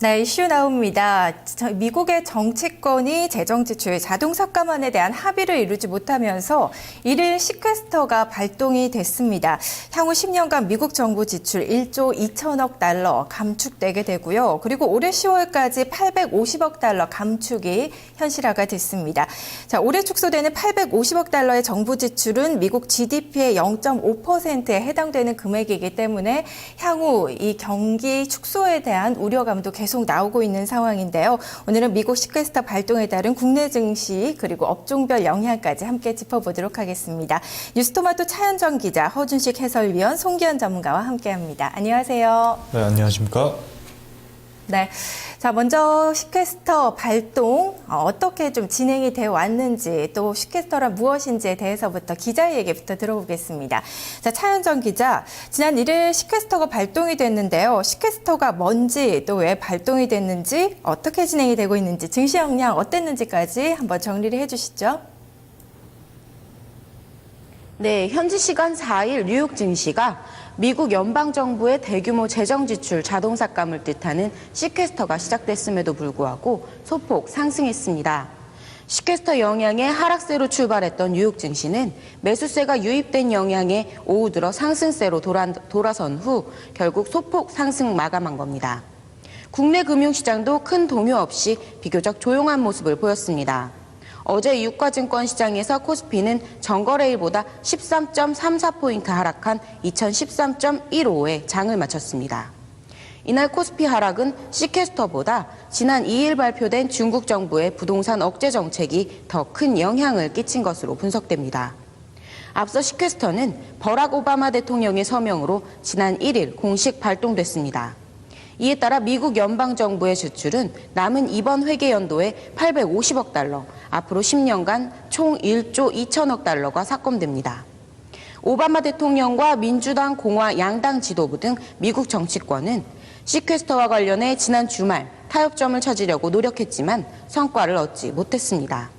네, 이슈 나옵니다. 미국의 정치권이 재정 지출 자동 삭감안에 대한 합의를 이루지 못하면서 1일 시퀘스터가 발동이 됐습니다. 향후 10년간 미국 정부 지출 1조 2천억 달러 감축되게 되고요. 그리고 올해 10월까지 850억 달러 감축이 현실화가 됐습니다. 자, 올해 축소되는 850억 달러의 정부 지출은 미국 GDP의 0.5%에 해당되는 금액이기 때문에 향후 이 경기 축소에 대한 우려감도 계속 나오고 있는 상황인데요. 오늘은 미국 시퀘스터 발동에 따른 국내 증시 그리고 업종별 영향까지 함께 짚어보도록 하겠습니다. 뉴스토마토 차현정 기자, 허준식 해설위원, 송기현 전문가와 함께합니다. 안녕하세요. 네, 안녕하십니까? 네. 자, 먼저 시퀘스터 발동 어떻게 좀 진행이 되어 왔는지 또 시퀘스터란 무엇인지에 대해서부터 기자의 얘기부터 들어보겠습니다. 자, 차현정 기자, 지난 1일 시퀘스터가 발동이 됐는데요. 시퀘스터가 뭔지 또 왜 발동이 됐는지 어떻게 진행이 되고 있는지 증시 영향 어땠는지까지 한번 정리를 해주시죠. 네, 현지 시간 4일 뉴욕 증시가 미국 연방정부의 대규모 재정 지출 자동 삭감을 뜻하는 시퀘스터가 시작됐음에도 불구하고 소폭 상승했습니다. 시퀘스터 영향에 하락세로 출발했던 뉴욕 증시는 매수세가 유입된 영향에 오후 들어 상승세로 돌아선 후 결국 소폭 상승 마감한 겁니다. 국내 금융시장도 큰 동요 없이 비교적 조용한 모습을 보였습니다. 어제 유가증권 시장에서 코스피는 전거래일보다 13.34포인트 하락한 2013.15에 장을 마쳤습니다. 이날 코스피 하락은 시퀘스터보다 지난 2일 발표된 중국 정부의 부동산 억제 정책이 더 큰 영향을 끼친 것으로 분석됩니다. 앞서 시퀘스터는 버락 오바마 대통령의 서명으로 지난 1일 공식 발동됐습니다. 이에 따라 미국 연방정부의 지출은 남은 이번 회계연도에 850억 달러, 앞으로 10년간 총 1조 2천억 달러가 삭감됩니다. 오바마 대통령과 민주당, 공화, 양당 지도부 등 미국 정치권은 시퀘스터와 관련해 지난 주말 타협점을 찾으려고 노력했지만 성과를 얻지 못했습니다.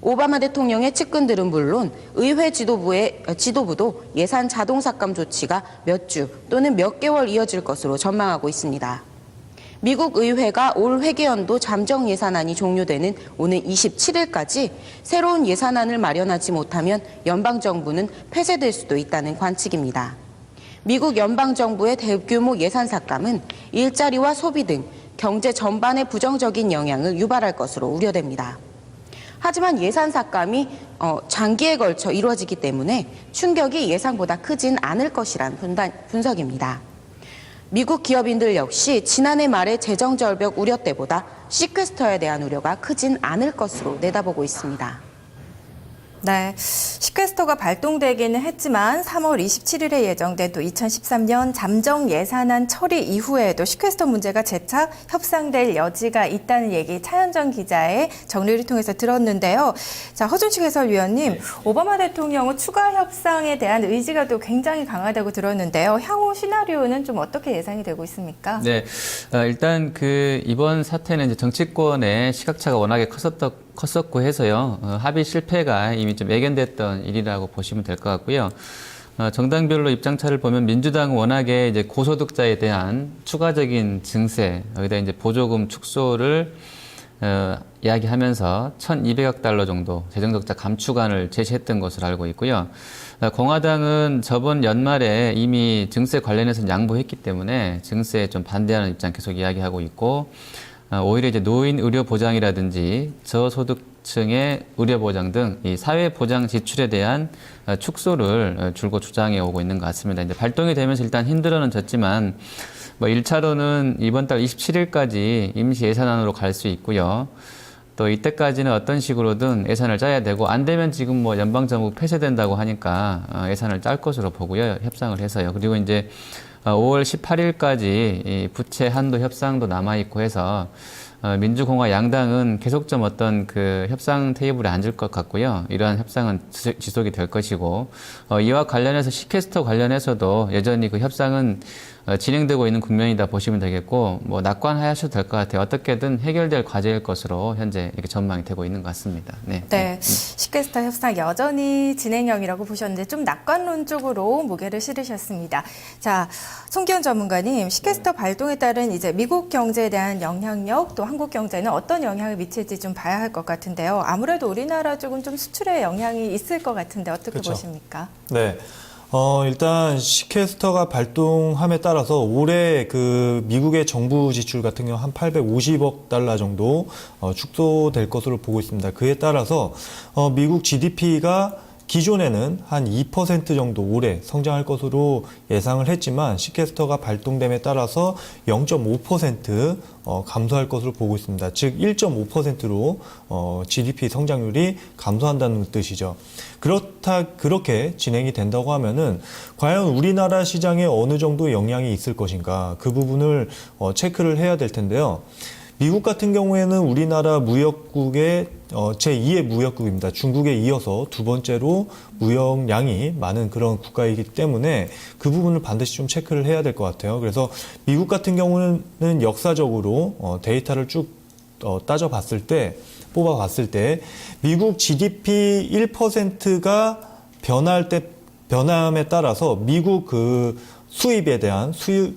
오바마 대통령의 측근들은 물론 의회 지도부도 예산 자동 삭감 조치가 몇 주 또는 몇 개월 이어질 것으로 전망하고 있습니다. 미국 의회가 올 회계연도 잠정 예산안이 종료되는 오는 27일까지 새로운 예산안을 마련하지 못하면 연방정부는 폐쇄될 수도 있다는 관측입니다. 미국 연방정부의 대규모 예산 삭감은 일자리와 소비 등 경제 전반에 부정적인 영향을 유발할 것으로 우려됩니다. 하지만 예산 삭감이 장기에 걸쳐 이루어지기 때문에 충격이 예상보다 크진 않을 것이란 분석입니다. 미국 기업인들 역시 지난해 말의 재정 절벽 우려 때보다 시퀘스터에 대한 우려가 크진 않을 것으로 내다보고 있습니다. 네, 시퀘스터가 발동되기는 했지만 3월 27일에 예정된 또 2013년 잠정 예산안 처리 이후에도 시퀘스터 문제가 재차 협상될 여지가 있다는 얘기 차현정 기자의 정리를 통해서 들었는데요. 자, 허준식 해설위원님, 오바마 대통령은 추가 협상에 대한 의지가 또 굉장히 강하다고 들었는데요. 향후 시나리오는 좀 어떻게 예상이 되고 있습니까? 네, 일단 이번 사태는 이제 정치권의 시각차가 워낙에 컸었고 해서요. 합의 실패가 이미 좀 예견됐던 일이라고 보시면 될 것 같고요. 정당별로 입장차를 보면 민주당은 워낙에 이제 고소득자에 대한 추가적인 증세, 여기다 이제 보조금 축소를 이야기하면서 1,200억 달러 정도 재정적자 감축안을 제시했던 것으로 알고 있고요. 공화당은 저번 연말에 이미 증세 관련해서 양보했기 때문에 증세에 좀 반대하는 입장 계속 이야기하고 있고, 오히려 이제 노인 의료 보장이라든지 저소득층의 의료 보장 등 이 사회 보장 지출에 대한 축소를 줄곧 주장해 오고 있는 것 같습니다. 이제 발동이 되면서 일단 힘들어는 졌지만, 1차로는 이번 달 27일까지 임시 예산안으로 갈 수 있고요. 또 이때까지는 어떤 식으로든 예산을 짜야 되고, 안 되면 지금 연방정부 폐쇄된다고 하니까 예산을 짤 것으로 보고요. 협상을 해서요. 그리고 이제 5월 18일까지 이 부채 한도 협상도 남아있고 해서 민주공화 양당은 계속 좀 어떤 협상 테이블에 앉을 것 같고요. 이러한 협상은 지속이 될 것이고, 이와 관련해서 시퀘스터 관련해서도 여전히 협상은 진행되고 있는 국면이다 보시면 되겠고 뭐 낙관하셔도 될 것 같아요. 어떻게든 해결될 과제일 것으로 현재 이렇게 전망이 되고 있는 것 같습니다. 네, 시퀘스터 협상 여전히 진행형이라고 보셨는데 좀 낙관론 쪽으로 무게를 실으셨습니다. 자, 송기현 전문가님, 시퀘스터 발동에 따른 이제 미국 경제에 대한 영향력 또 한국 경제는 어떤 영향을 미칠지 좀 봐야 할 것 같은데요. 아무래도 우리나라 쪽은 좀 수출에 영향이 있을 것 같은데 어떻게 그렇죠. 보십니까? 네. 일단 시퀘스터가 발동함에 따라서 올해 그 미국의 정부 지출 같은 경우 한 850억 달러 정도 축소될 것으로 보고 있습니다. 그에 따라서 미국 GDP가 기존에는 한 2% 정도 올해 성장할 것으로 예상을 했지만 시퀘스터가 발동됨에 따라서 0.5% 감소할 것으로 보고 있습니다. 즉 1.5%로 GDP 성장률이 감소한다는 뜻이죠. 그렇게 진행이 된다고 하면은 과연 우리나라 시장에 어느 정도 영향이 있을 것인가 그 부분을 체크를 해야 될 텐데요. 미국 같은 경우에는 우리나라 무역국의 제2의 무역국입니다. 중국에 이어서 두 번째로 무역량이 많은 그런 국가이기 때문에 그 부분을 반드시 좀 체크를 해야 될 것 같아요. 그래서 미국 같은 경우는 역사적으로 데이터를 쭉 따져봤을 때, 뽑아봤을 때 미국 GDP 1%가 변함에 따라서 미국 그 수입에 대한 수입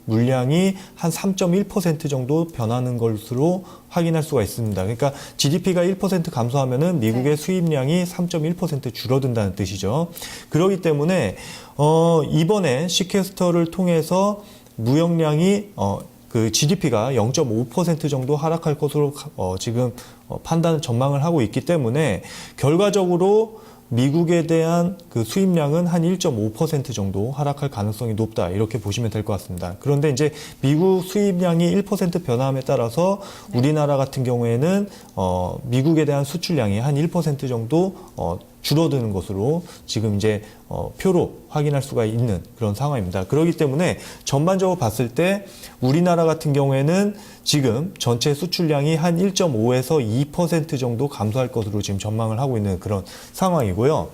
물량이 한 3.1% 정도 변하는 것으로 확인할 수가 있습니다. 그러니까 GDP가 1% 감소하면은 미국의 수입량이 3.1% 줄어든다는 뜻이죠. 그렇기 때문에 이번에 시퀘스터를 통해서 무역량이 그 GDP가 0.5% 정도 하락할 것으로 지금 전망을 하고 있기 때문에 결과적으로 미국에 대한 그 수입량은 한 1.5% 정도 하락할 가능성이 높다. 이렇게 보시면 될 것 같습니다. 그런데 이제 미국 수입량이 1% 변함에 따라서 우리나라 같은 경우에는 미국에 대한 수출량이 한 1% 정도 줄어드는 것으로 지금 이제 표로 확인할 수가 있는 그런 상황입니다. 그렇기 때문에 전반적으로 봤을 때 우리나라 같은 경우에는 지금 전체 수출량이 한 1.5에서 2% 정도 감소할 것으로 지금 전망을 하고 있는 그런 상황이고요.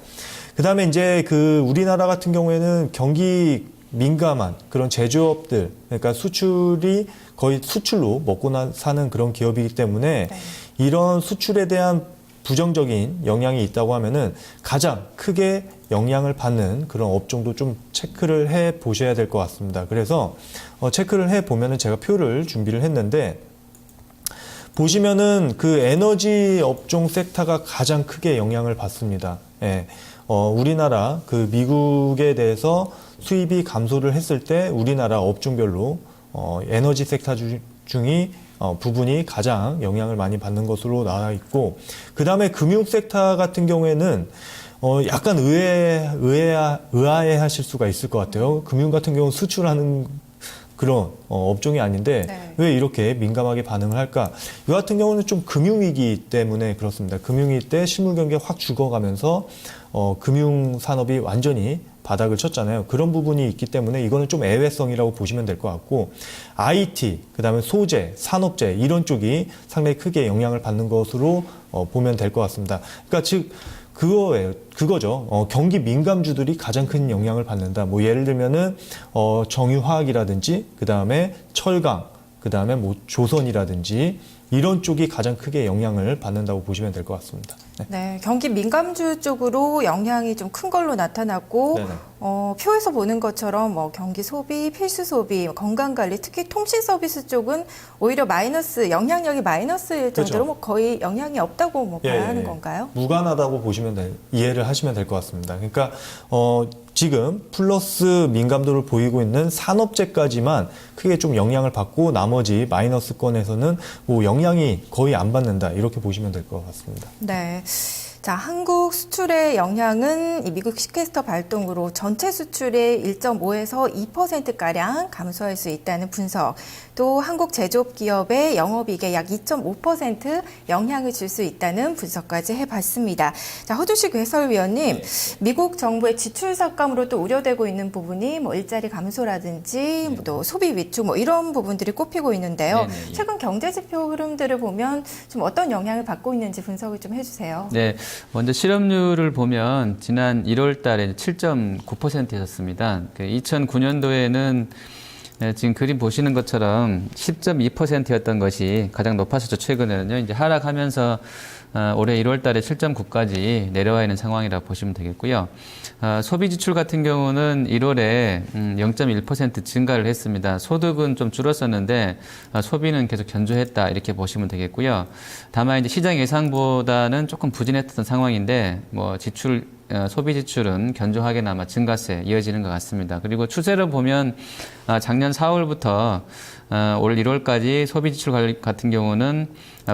그다음에 이제 그 우리나라 같은 경우에는 경기 민감한 그런 제조업들, 그러니까 수출이 거의 수출로 먹고 사는 그런 기업이기 때문에 이런 수출에 대한 부정적인 영향이 있다고 하면은 가장 크게 영향을 받는 그런 업종도 좀 체크를 해 보셔야 될 것 같습니다. 그래서 체크를 해 보면은 제가 표를 준비를 했는데 보시면은 그 에너지 업종 섹터가 가장 크게 영향을 받습니다. 예. 우리나라 그 미국에 대해서 수입이 감소를 했을 때 우리나라 업종별로 에너지 섹터 중이 부분이 가장 영향을 많이 받는 것으로 나와 있고, 그 다음에 금융 섹터 같은 경우에는 약간 의아해 하실 수가 있을 것 같아요. 금융 같은 경우는 수출하는 그런 업종이 아닌데 왜 이렇게 민감하게 반응을 할까? 이 같은 경우는 좀 금융위기 때문에 그렇습니다. 금융위기 때 실물 경기가 확 죽어가면서 금융 산업이 완전히 바닥을 쳤잖아요. 그런 부분이 있기 때문에 이거는 좀 애외성이라고 보시면 될 것 같고, IT, 그다음에 소재, 산업재 이런 쪽이 상당히 크게 영향을 받는 것으로 보면 될 것 같습니다. 그러니까 즉 그거죠. 경기 민감주들이 가장 큰 영향을 받는다. 뭐 예를 들면은 정유화학이라든지 그다음에 철강, 그다음에 뭐 조선이라든지 이런 쪽이 가장 크게 영향을 받는다고 보시면 될 것 같습니다. 네, 경기 민감주 쪽으로 영향이 좀 큰 걸로 나타났고, 표에서 보는 것처럼 뭐 경기 소비, 필수 소비, 건강관리, 특히 통신 서비스 쪽은 오히려 영향력이 마이너스일 정도로 그렇죠. 뭐 거의 영향이 없다고 뭐 봐야 하는 건가요? 무관하다고 보시면 이해를 하시면 될 것 같습니다. 그러니까 지금 플러스 민감도를 보이고 있는 산업재까지만 크게 좀 영향을 받고 나머지 마이너스권에서는 뭐 영향이 거의 안 받는다 이렇게 보시면 될 것 같습니다. 네. 자, 한국 수출의 영향은 이 미국 시퀘스터 발동으로 전체 수출의 1.5에서 2%가량 감소할 수 있다는 분석, 또 한국 제조업 기업의 영업이익에 약 2.5% 영향을 줄 수 있다는 분석까지 해봤습니다. 자, 허주식 해설위원님, 미국 정부의 지출 삭감으로 또 우려되고 있는 부분이 뭐 일자리 감소라든지 또 소비 위축 뭐 이런 부분들이 꼽히고 있는데요. 최근 경제 지표 흐름들을 보면 좀 어떤 영향을 받고 있는지 분석을 좀 해주세요. 네, 먼저 실업률을 보면 지난 1월 달에 7.9%였습니다. 2009년도에는 지금 그림 보시는 것처럼 10.2%였던 것이 가장 높았었죠. 최근에는요. 이제 하락하면서 올해 1월 달에 7.9까지 내려와 있는 상황이라고 보시면 되겠고요. 소비 지출 같은 경우는 1월에 0.1% 증가를 했습니다. 소득은 좀 줄었었는데 소비는 계속 견조했다 이렇게 보시면 되겠고요. 다만 이제 시장 예상보다는 조금 부진했던 상황인데 뭐 소비 지출은 견조하게나마 증가세 이어지는 것 같습니다. 그리고 추세를 보면 작년 4월부터 올 1월까지 소비 지출 같은 경우는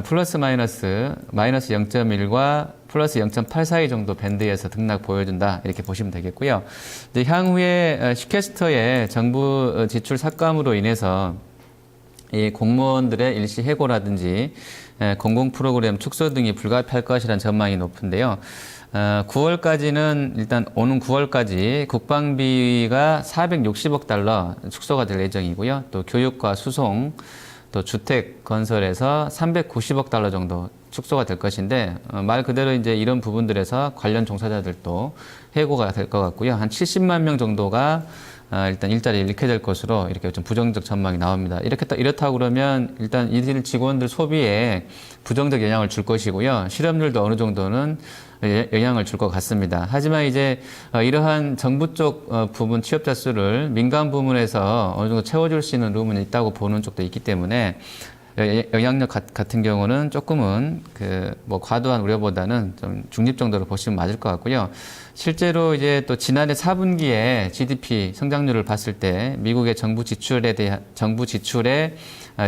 플러스 마이너스 0.1과 플러스 0.8 사이 정도 밴드에서 등락 보여준다 이렇게 보시면 되겠고요. 이제 향후에 시퀘스터의 정부 지출 삭감으로 인해서 이 공무원들의 일시 해고라든지 공공 프로그램 축소 등이 불가피할 것이라는 전망이 높은데요. 9월까지는 일단 오는 9월까지 국방비가 460억 달러 축소가 될 예정이고요. 또 교육과 수송, 또 주택 건설에서 390억 달러 정도 축소가 될 것인데 말 그대로 이제 이런 부분들에서 관련 종사자들도 해고가 될 것 같고요. 한 70만 명 정도가 일단 일자리를 잃게 될 것으로 이렇게 좀 부정적 전망이 나옵니다. 이렇다고 그러면 일단 이들 직원들 소비에 부정적 영향을 줄 것이고요. 실업률도 어느 정도는 영향을 줄 것 같습니다. 하지만 이제 이러한 정부 쪽 부분 취업자 수를 민간 부문에서 어느 정도 채워줄 수 있는 룸은 있다고 보는 쪽도 있기 때문에 영향력 같은 경우는 조금은 뭐 과도한 우려보다는 좀 중립 정도로 보시면 맞을 것 같고요. 실제로 이제 또 지난해 4분기에 GDP 성장률을 봤을 때 미국의 정부 지출의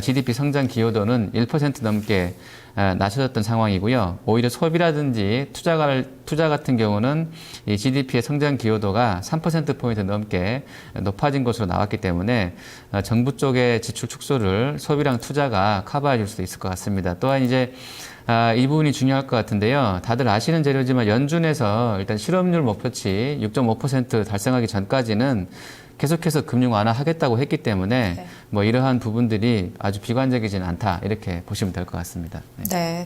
GDP 성장 기여도는 1% 넘게 낮춰졌던 상황이고요. 오히려 소비라든지 투자 같은 경우는 이 GDP의 성장 기여도가 3%포인트 넘게 높아진 것으로 나왔기 때문에 정부 쪽의 지출 축소를 소비랑 투자가 커버해 줄 수 있을 것 같습니다. 또한 이제 이 부분이 중요할 것 같은데요. 다들 아시는 재료지만 연준에서 일단 실업률 목표치 6.5% 달성하기 전까지는 계속해서 금융 완화하겠다고 했기 때문에 네. 뭐 이러한 부분들이 아주 비관적이지는 않다 이렇게 보시면 될 것 같습니다. 네.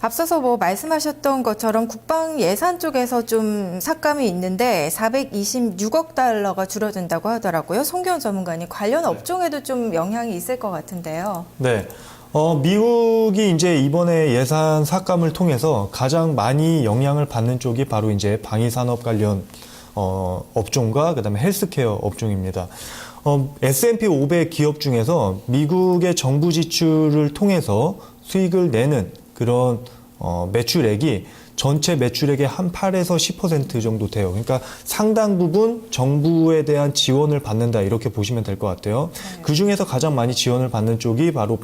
앞서서 뭐 말씀하셨던 것처럼 국방 예산 쪽에서 좀 삭감이 있는데 426억 달러가 줄어든다고 하더라고요. 송기원 전문가님 관련 업종에도 좀 영향이 있을 것 같은데요. 네. 미국이 이제 이번에 예산 삭감을 통해서 가장 많이 영향을 받는 쪽이 바로 이제 방위산업 관련 업종과 그다음에 헬스케어 업종입니다. S&P 500 기업 중에서 미국의 정부 지출을 통해서 수익을 내는 그런 매출액이 전체 매출액의 한 8에서 10% 정도 돼요. 그러니까 상당 부분 정부에 대한 지원을 받는다 이렇게 보시면 될 것 같아요. 그 중에서 가장 많이 지원을 받는 쪽이 바로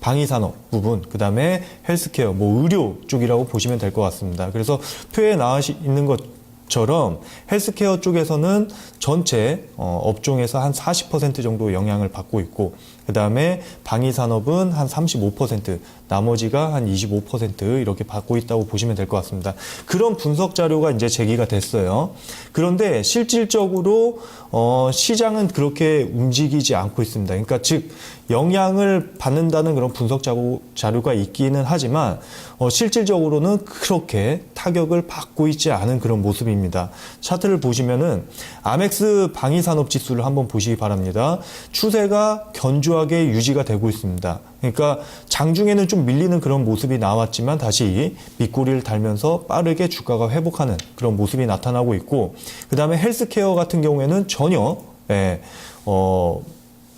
방위산업 부분, 그다음에 헬스케어, 뭐 의료 쪽이라고 보시면 될 것 같습니다. 그래서 표에 나와 있는 것처럼 헬스케어 쪽에서는 전체 업종에서 한 40% 정도 영향을 받고 있고, 그 다음에 방위산업은 한 35%, 나머지가 한 25% 이렇게 받고 있다고 보시면 될 것 같습니다. 그런 분석 자료가 이제 제기가 됐어요. 그런데 실질적으로 시장은 그렇게 움직이지 않고 있습니다. 그러니까 즉 영향을 받는다는 그런 분석 자료가 있기는 하지만 실질적으로는 그렇게 타격을 받고 있지 않은 그런 모습입니다. 차트를 보시면은 아멕스 방위산업 지수를 한번 보시기 바랍니다. 추세가 견조하게 유지가 되고 있습니다. 그러니까 장중에는 좀 밀리는 그런 모습이 나왔지만 다시 밑꼬리를 달면서 빠르게 주가가 회복하는 그런 모습이 나타나고 있고, 그 다음에 헬스케어 같은 경우에는 전혀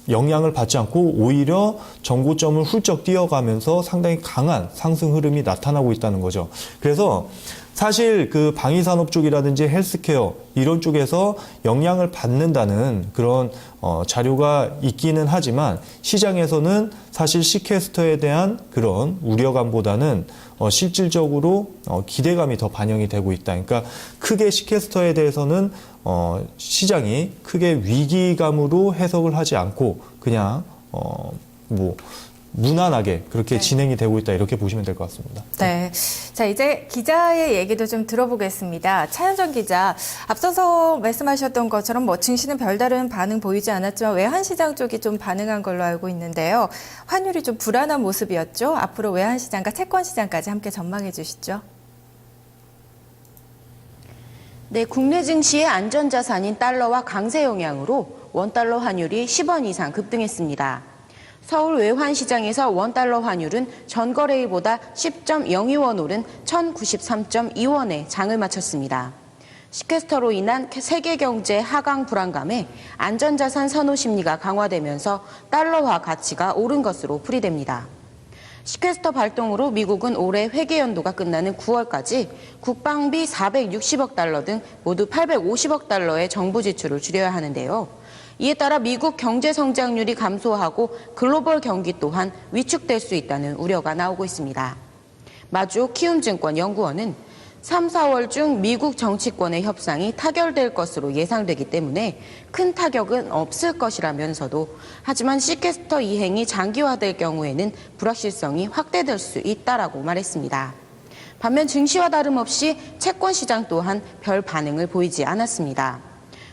영향을 받지 않고 오히려 전고점을 훌쩍 뛰어가면서 상당히 강한 상승 흐름이 나타나고 있다는 거죠. 그래서 사실 그 방위산업 쪽이라든지 헬스케어 이런 쪽에서 영향을 받는다는 그런 자료가 있기는 하지만 시장에서는 사실 시퀘스터에 대한 그런 우려감보다는 실질적으로 기대감이 더 반영이 되고 있다. 그러니까 크게 시퀘스터에 대해서는 시장이 크게 위기감으로 해석을 하지 않고 그냥 무난하게 그렇게 진행이 되고 있다 이렇게 보시면 될 것 같습니다. 네. 자, 이제 기자의 얘기도 좀 들어보겠습니다. 차현정 기자, 앞서서 말씀하셨던 것처럼 뭐 증시는 별다른 반응 보이지 않았지만 외환시장 쪽이 좀 반응한 걸로 알고 있는데요. 환율이 좀 불안한 모습이었죠. 앞으로 외환시장과 채권시장까지 함께 전망해 주시죠. 네, 국내 증시의 안전자산인 달러와 강세 영향으로 원달러 환율이 10원 이상 급등했습니다. 서울 외환시장에서 원달러 환율은 전거래일보다 10.02원 오른 1093.2원에 장을 마쳤습니다. 시퀘스터로 인한 세계 경제 하강 불안감에 안전자산 선호 심리가 강화되면서 달러화 가치가 오른 것으로 풀이됩니다. 시퀘스터 발동으로 미국은 올해 회계연도가 끝나는 9월까지 국방비 460억 달러 등 모두 850억 달러의 정부 지출을 줄여야 하는데요. 이에 따라 미국 경제 성장률이 감소하고 글로벌 경기 또한 위축될 수 있다는 우려가 나오고 있습니다. 마주오 키움증권 연구원은 3, 4월 중 미국 정치권의 협상이 타결될 것으로 예상되기 때문에 큰 타격은 없을 것이라면서도 하지만 시퀘스터 이행이 장기화될 경우에는 불확실성이 확대될 수 있다라고 말했습니다. 반면 증시와 다름없이 채권 시장 또한 별 반응을 보이지 않았습니다.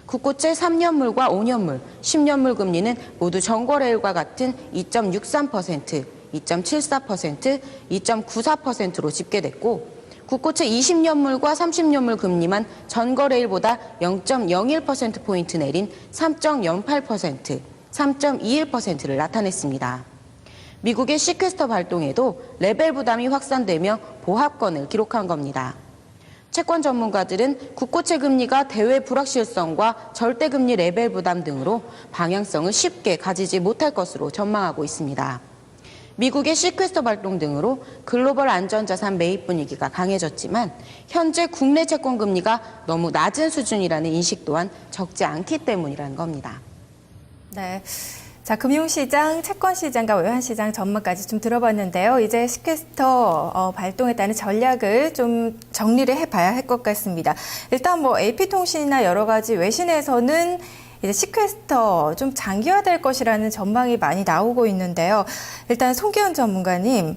국고채 3년물과 5년물, 10년물 금리는 모두 전거래일과 같은 2.63%, 2.74%, 2.94%로 집계됐고 국고채 20년물과 30년물 금리만 전거래일보다 0.01%포인트 내린 3.08%, 3.21%를 나타냈습니다. 미국의 시퀘스터 발동에도 레벨 부담이 확산되며 보합권을 기록한 겁니다. 채권 전문가들은 국고채 금리가 대외 불확실성과 절대금리 레벨 부담 등으로 방향성을 쉽게 가지지 못할 것으로 전망하고 있습니다. 미국의 시퀘스터 발동 등으로 글로벌 안전자산 매입 분위기가 강해졌지만 현재 국내 채권 금리가 너무 낮은 수준이라는 인식 또한 적지 않기 때문이라는 겁니다. 네. 자, 금융시장, 채권시장과 외환시장 전망까지 좀 들어봤는데요. 이제 시퀘스터 발동에 따른 전략을 좀 정리를 해봐야 할 것 같습니다. 일단 뭐 AP통신이나 여러 가지 외신에서는 이제 시퀘스터 좀 장기화될 것이라는 전망이 많이 나오고 있는데요. 일단 송기훈 전문가님,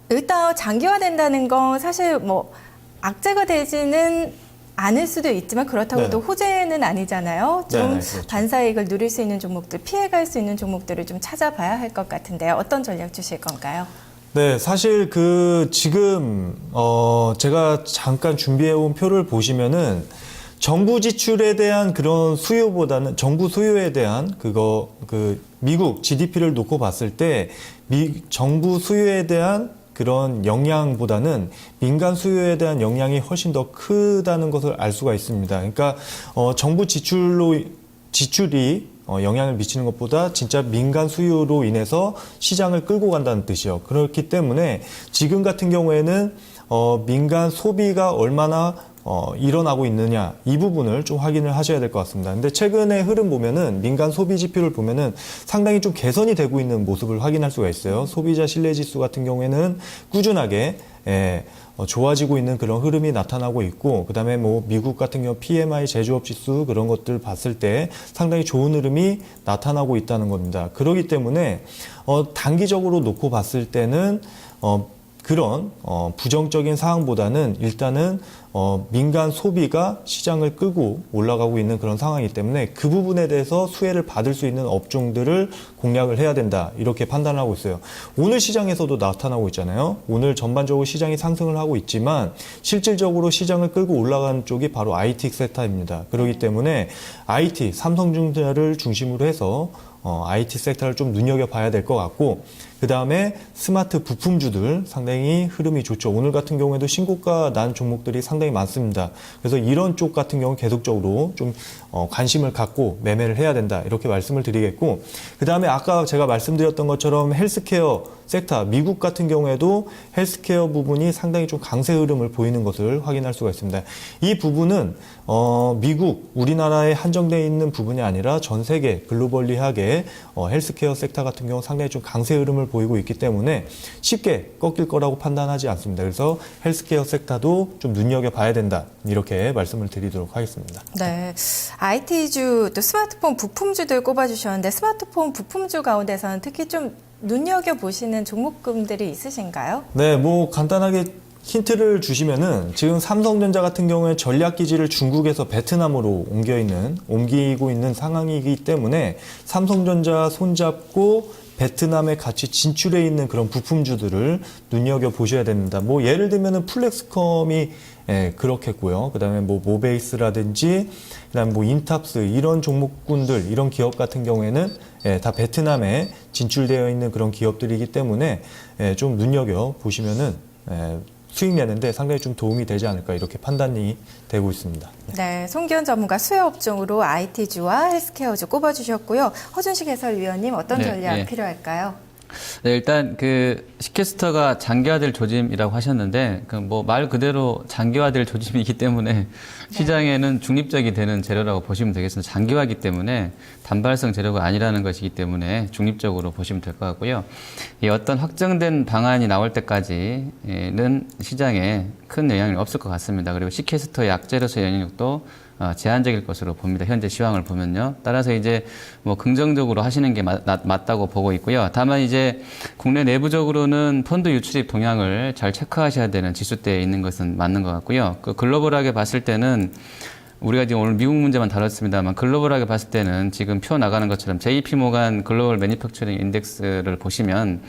일단 장기화된다는 건 사실 뭐 악재가 되지는 않을 수도 있지만 그렇다고 또 호재는 아니잖아요. 좀 그렇죠. 반사이익을 누릴 수 있는 종목들, 피해갈 수 있는 종목들을 좀 찾아봐야 할 것 같은데요. 어떤 전략 주실 건가요? 네, 사실 지금 제가 잠깐 준비해온 표를 보시면은 정부 지출에 대한 그런 수요보다는 정부 수요에 대한 미국 GDP를 놓고 봤을 때 정부 수요에 대한 그런 영향보다는 민간 수요에 대한 영향이 훨씬 더 크다는 것을 알 수가 있습니다. 그러니까 정부 지출이 영향을 미치는 것보다 진짜 민간 수요로 인해서 시장을 끌고 간다는 뜻이요. 그렇기 때문에 지금 같은 경우에는 민간 소비가 얼마나 일어나고 있느냐 이 부분을 좀 확인을 하셔야 될 것 같습니다. 근데 최근의 흐름 보면은 민간 소비 지표를 보면은 상당히 좀 개선이 되고 있는 모습을 확인할 수가 있어요. 소비자 신뢰 지수 같은 경우에는 꾸준하게 좋아지고 있는 그런 흐름이 나타나고 있고, 그다음에 뭐 미국 같은 경우 PMI 제조업 지수 그런 것들 봤을 때 상당히 좋은 흐름이 나타나고 있다는 겁니다. 그렇기 때문에 단기적으로 놓고 봤을 때는 그런 부정적인 상황보다는 일단은 민간 소비가 시장을 끌고 올라가고 있는 그런 상황이기 때문에 그 부분에 대해서 수혜를 받을 수 있는 업종들을 공략을 해야 된다, 이렇게 판단하고 있어요. 오늘 시장에서도 나타나고 있잖아요. 오늘 전반적으로 시장이 상승을 하고 있지만 실질적으로 시장을 끌고 올라가는 쪽이 바로 IT 섹터입니다. 그렇기 때문에 IT, 삼성전자를 중심으로 해서 IT 섹터를 좀 눈여겨봐야 될 것 같고, 그 다음에 스마트 부품주들 상당히 흐름이 좋죠. 오늘 같은 경우에도 신고가 난 종목들이 상당히 많습니다. 그래서 이런 쪽 같은 경우 계속적으로 좀 관심을 갖고 매매를 해야 된다, 이렇게 말씀을 드리겠고, 그 다음에 아까 제가 말씀드렸던 것처럼 헬스케어 섹터, 미국 같은 경우에도 헬스케어 부분이 상당히 좀 강세 흐름을 보이는 것을 확인할 수가 있습니다. 이 부분은 미국, 우리나라에 한정되어 있는 부분이 아니라 전 세계 글로벌리하게 헬스케어 섹터 같은 경우 상당히 좀 강세 흐름을 보이고 있기 때문에 쉽게 꺾일 거라고 판단하지 않습니다. 그래서 헬스케어 섹터도 좀 눈여겨봐야 된다, 이렇게 말씀을 드리도록 하겠습니다. 네, IT주 또 스마트폰 부품주들 꼽아주셨는데 스마트폰 부품주 가운데서는 특히 좀 눈여겨보시는 종목군들이 있으신가요? 네, 뭐 간단하게 힌트를 주시면은 지금 삼성전자 같은 경우에 전략기지를 중국에서 베트남으로 옮기고 있는 상황이기 때문에 삼성전자 손잡고 베트남에 같이 진출해 있는 그런 부품주들을 눈여겨 보셔야 됩니다. 뭐 예를 들면은 플렉스컴이 그렇겠고요. 그다음에 뭐 모베이스라든지 그다음에 뭐 인탑스 이런 종목군들 이런 기업 같은 경우에는 다 베트남에 진출되어 있는 그런 기업들이기 때문에 좀 눈여겨 보시면은 수익 내는데 상당히 좀 도움이 되지 않을까 이렇게 판단이 되고 있습니다. 네, 송기현 전문가 수요 업종으로 IT주와 헬스케어주 꼽아주셨고요. 허준식 해설위원님 어떤 네, 전략 네. 필요할까요? 네, 일단 그 시캐스터가 장기화될 조짐이라고 하셨는데 그 뭐 말 그대로 장기화될 조짐이기 때문에 시장에는 중립적이 되는 재료라고 보시면 되겠습니다. 장기화이기 때문에 단발성 재료가 아니라는 것이기 때문에 중립적으로 보시면 될 것 같고요. 이 어떤 확정된 방안이 나올 때까지는 시장에 큰 영향이 없을 것 같습니다. 그리고 시캐스터 약재로서의 영향력도 제한적일 것으로 봅니다. 현재 시황을 보면요. 따라서 이제 뭐 긍정적으로 하시는 게 맞다고 보고 있고요. 다만 이제 국내 내부적으로는 펀드 유출입 동향을 잘 체크하셔야 되는 지수대에 있는 것은 맞는 것 같고요. 그 글로벌하게 봤을 때는 우리가 지금 오늘 미국 문제만 다뤘습니다만 글로벌하게 봤을 때는 지금 표 나가는 것처럼 JP 모간 글로벌 매니팩처링 인덱스를 보시면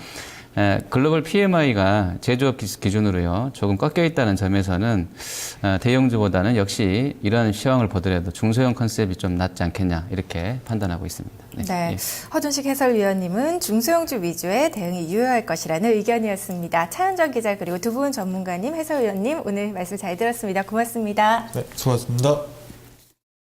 글로벌 PMI가 제조업 기준으로요 조금 꺾여 있다는 점에서는 대형주보다는 역시 이러한 시황을 보더라도 중소형 컨셉이 좀 낫지 않겠냐 이렇게 판단하고 있습니다. 네, 예. 허준식 해설위원님은 중소형주 위주의 대응이 유효할 것이라는 의견이었습니다. 차현정 기자 그리고 두 분 전문가님, 해설위원님 오늘 말씀 잘 들었습니다. 고맙습니다. 네, 수고하셨습니다.